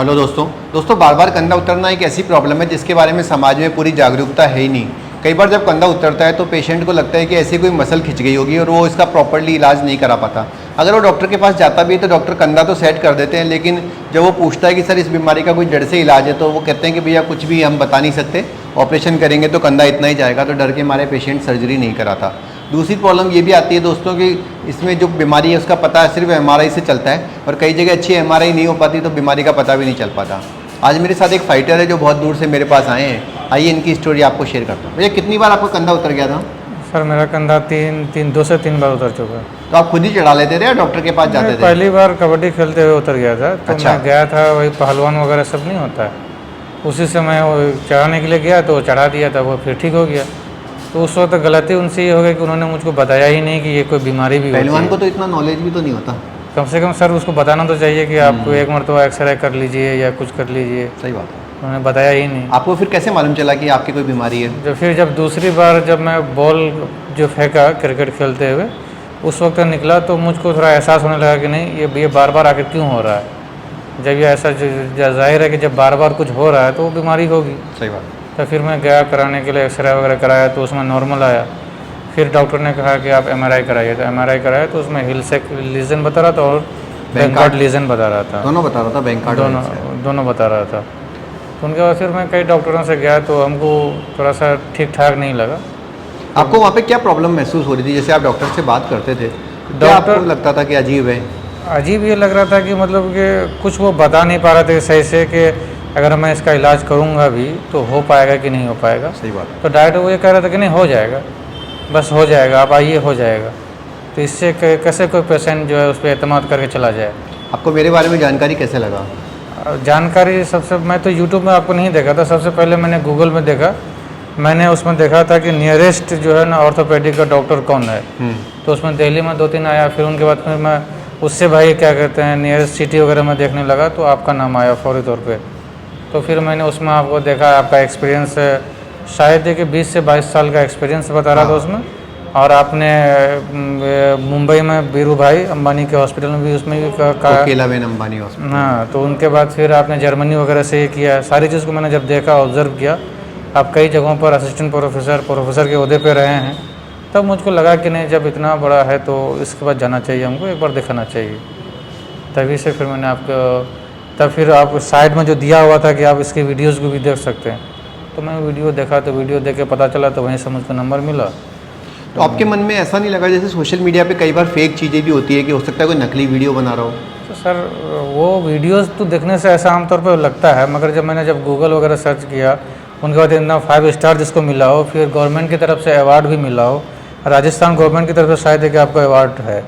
Hello दोस्तों बार बार कंधा उतरना एक ऐसी प्रॉब्लम है जिसके बारे में समाज में पूरी जागरूकता है ही नहीं। कई बार जब कंधा उतरता है तो पेशेंट को लगता है कि ऐसी कोई मसल खिंच गई होगी और वो इसका प्रॉपर्ली इलाज नहीं करा पाता। अगर वो डॉक्टर के पास जाता भी है तो डॉक्टर कंधा तो सेट कर देते हैं, लेकिन जब वो पूछता है कि सर इस बीमारी का कोई जड़ से इलाज है तो वो कहते हैं कि भैया कुछ भी हम बता नहीं सकते, ऑपरेशन करेंगे तो कंधा इतना ही जाएगा। तो डर के मारे पेशेंट सर्जरी नहीं कराता। दूसरी प्रॉब्लम ये भी आती है दोस्तों कि इसमें जो बीमारी है उसका पता सिर्फ एमआरआई से चलता है और कई जगह अच्छी एमआरआई नहीं हो पाती तो बीमारी का पता भी नहीं चल पाता। आज मेरे साथ एक फाइटर है जो बहुत दूर से मेरे पास आए हैं। आइए इनकी स्टोरी आपको शेयर करता हूँ। भैया कितनी बार आपका कंधा उतर गया था? सर मेरा कंधा दो से तीन बार उतर चुका है। तो आप खुद ही चढ़ा लेते थे या डॉक्टर के पास जाते थे? पहली बार कबड्डी खेलते हुए उतर गया था तो अच्छा। मैं गया था, वही पहलवान वगैरह सब नहीं होता है, उसी समय वो चढ़ाने के लिए गया तो चढ़ा दिया था, वो फिर ठीक हो गया। तो उस वक्त गलती उनसे ये हो गई कि उन्होंने मुझको बताया ही नहीं कि ये कोई बीमारी भी होती है। पहलवान को तो इतना नॉलेज भी तो नहीं होता। कम से कम सर उसको बताना तो चाहिए कि आप एक मरतबा एक्सरे कर लीजिए या कुछ कर लीजिए। सही बात है। उन्होंने बताया ही नहीं। आपको फिर कैसे मालूम चला कि आपकी कोई बीमारी है? जब दूसरी बार जब मैं बॉल जो फेंका क्रिकेट खेलते हुए उस वक्त निकला तो मुझको थोड़ा एहसास होने लगा कि नहीं ये बार बार आकर क्यों हो रहा है। जब ये ऐसा जाहिर है कि जब बार बार कुछ हो रहा है तो वो बीमारी होगी। सही बात। तो फिर मैं गया कराने के लिए, एक्सरे वगैरह कराया तो उसमें नॉर्मल आया। फिर डॉक्टर ने कहा कि आप एमआरआई कराइए, तो एमआरआई कराया तो उसमें हिलसेक लीजन बता रहा था और बैंकार्ड लीजन बता रहा था। दोनों बता रहा था? बैंकार्ड दोनों बता रहा था। तो उनके बाद फिर मैं कई डॉक्टरों से गया तो हमको थोड़ा सा ठीक ठाक नहीं लगा। आपको वहाँ पे क्या प्रॉब्लम महसूस हो रही थी? जैसे आप डॉक्टर से बात करते थे तो आपको लगता था कि अजीब है? अजीब ये लग रहा था कि मतलब कि कुछ वो बता नहीं पा रहे थे सही से कि अगर मैं इसका इलाज करूँगा भी तो हो पाएगा कि नहीं हो पाएगा। सही बात। तो डॉक्टर वो ये कह रहा था कि नहीं हो जाएगा, बस हो जाएगा, आप आइए हो जाएगा। तो इससे कैसे कोई पेशेंट जो है उस पर एतमाद करके चला जाए। आपको मेरे बारे में जानकारी कैसे लगा? जानकारी सबसे मैं तो यूट्यूब में आपको नहीं देखा था, सबसे पहले मैंने गूगल में देखा। मैंने उसमें देखा था कि नियरेस्ट जो है ना ऑर्थोपेडिक का डॉक्टर कौन है। तो उसमें दिल्ली में 2-3 आया। फिर उनके बाद फिर मैं उससे भाई क्या कहते हैं नियरेस्ट सिटी वगैरह में देखने लगा तो आपका नाम आया फौरी तौर पे। तो फिर मैंने उसमें आपको देखा, आपका एक्सपीरियंस शायद है कि 20 से 22 साल का एक्सपीरियंस बता रहा था उसमें। और आपने मुंबई में बीरू भाई अंबानी के हॉस्पिटल में भी उसमें भी कोकिलाबेन अंबानी हॉस्पिटल। हाँ, तो उनके बाद फिर आपने जर्मनी वगैरह से ये किया। सारी चीज़ को मैंने जब देखा, ऑब्जर्व किया, आप कई जगहों पर असिस्टेंट प्रोफेसर के ओहदे पे रहे हैं, तब मुझको लगा कि नहीं जब इतना बड़ा है तो इसके बाद जाना चाहिए, हमको एक बार दिखाना चाहिए। तभी से फिर मैंने आपको तब फिर आप साइड में जो दिया हुआ था कि आप इसकी वीडियोस को भी देख सकते हैं, तो मैं वीडियो देखा तो वीडियो देख के पता चला, तो वहीं से मुझको नंबर मिला। तो आपके मन में ऐसा नहीं लगा जैसे सोशल मीडिया पे कई बार फेक चीज़ें भी होती है कि हो सकता है कोई नकली वीडियो बना रहा हो? तो सर वो वीडियोस तो देखने से ऐसा आमतौर पर लगता है, मगर जब गूगल वगैरह सर्च किया उनके बाद इतना 5 स्टार जिसको मिला हो, फिर गवर्नमेंट की तरफ से अवार्ड भी मिला हो, राजस्थान गवर्नमेंट की तरफ से शायद है कि आपको अवार्ड है।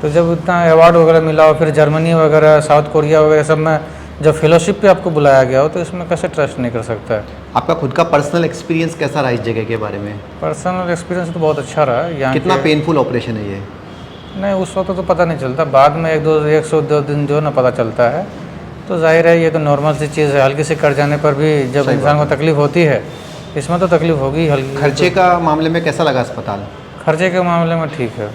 तो जब इतना अवार्ड वगैरह मिला हो, फिर जर्मनी वगैरह साउथ कोरिया वगैरह सब में जब फेलोशिप पे आपको बुलाया गया हो तो इसमें कैसे ट्रस्ट नहीं कर सकता है। आपका खुद का पर्सनल एक्सपीरियंस कैसा रहा इस जगह के बारे में? पर्सनल एक्सपीरियंस तो बहुत अच्छा रहा। यहाँ कितना पेनफुल ऑपरेशन है ये? नहीं उस वक्त तो पता नहीं चलता, बाद में 1-2 दिन जो ना पता चलता है। तो जाहिर है ये तो नॉर्मल सी चीज़ है, हल्की से कट जाने पर भी जब इंसान को तकलीफ होती है, इसमें तो तकलीफ होगी हल्की। खर्चे का मामले में कैसा लगा अस्पताल? खर्चे के मामले में ठीक है।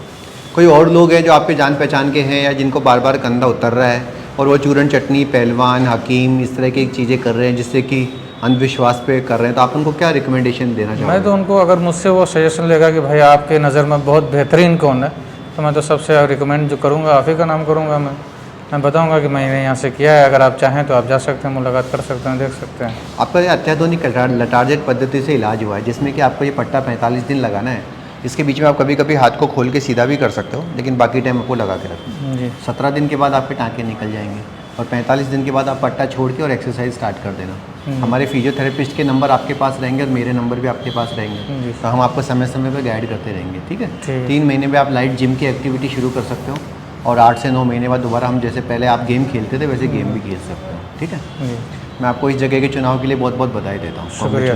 कोई और लोग हैं जो आपके जान पहचान के हैं या जिनको बार बार कंधा उतर रहा है और वो चूरन चटनी, पहलवान, हकीम इस तरह की चीज़ें कर रहे हैं जिससे कि अंधविश्वास पे कर रहे हैं, तो आप उनको क्या रिकमेंडेशन देना चाहोगे? मैं तो उनको अगर मुझसे वो सजेशन लेगा कि भाई आपके नज़र में बहुत बेहतरीन कौन है, तो मैं तो सबसे रिकमेंड जो करूँगा आप ही का नाम करूँगा। मैं बताऊँगा कि मैंने यहाँ से किया है, अगर आप चाहें तो आप जा सकते हैं, मुलाकात कर सकते हैं, देख सकते हैं। आपका ये अत्याधुनिक लटारजेट पद्धति से इलाज हुआ है जिसमें कि आपको ये पट्टा 45 दिन लगाना है। इसके बीच में आप कभी कभी हाथ को खोल के सीधा भी कर सकते हो, लेकिन बाकी टाइम आपको लगा के रखना जी। 17 दिन के बाद आपके टाँके निकल जाएंगे और 45 दिन के बाद आप पट्टा छोड़ के और एक्सरसाइज स्टार्ट कर देना। हमारे फिजियोथेरेपिस्ट के नंबर आपके पास रहेंगे और मेरे नंबर भी आपके पास रहेंगे, तो हम आपको समय समय पर गाइड करते रहेंगे। ठीक है? 3 महीने में आप लाइट जिम की एक्टिविटी शुरू कर सकते हो और 8 से 9 महीने बाद दोबारा हम जैसे पहले आप गेम खेलते थे वैसे गेम भी खेल सकते हो। ठीक है? मैं आपको इस जगह के चुनाव के लिए बहुत बहुत बधाई देता हूँ। शुक्रिया।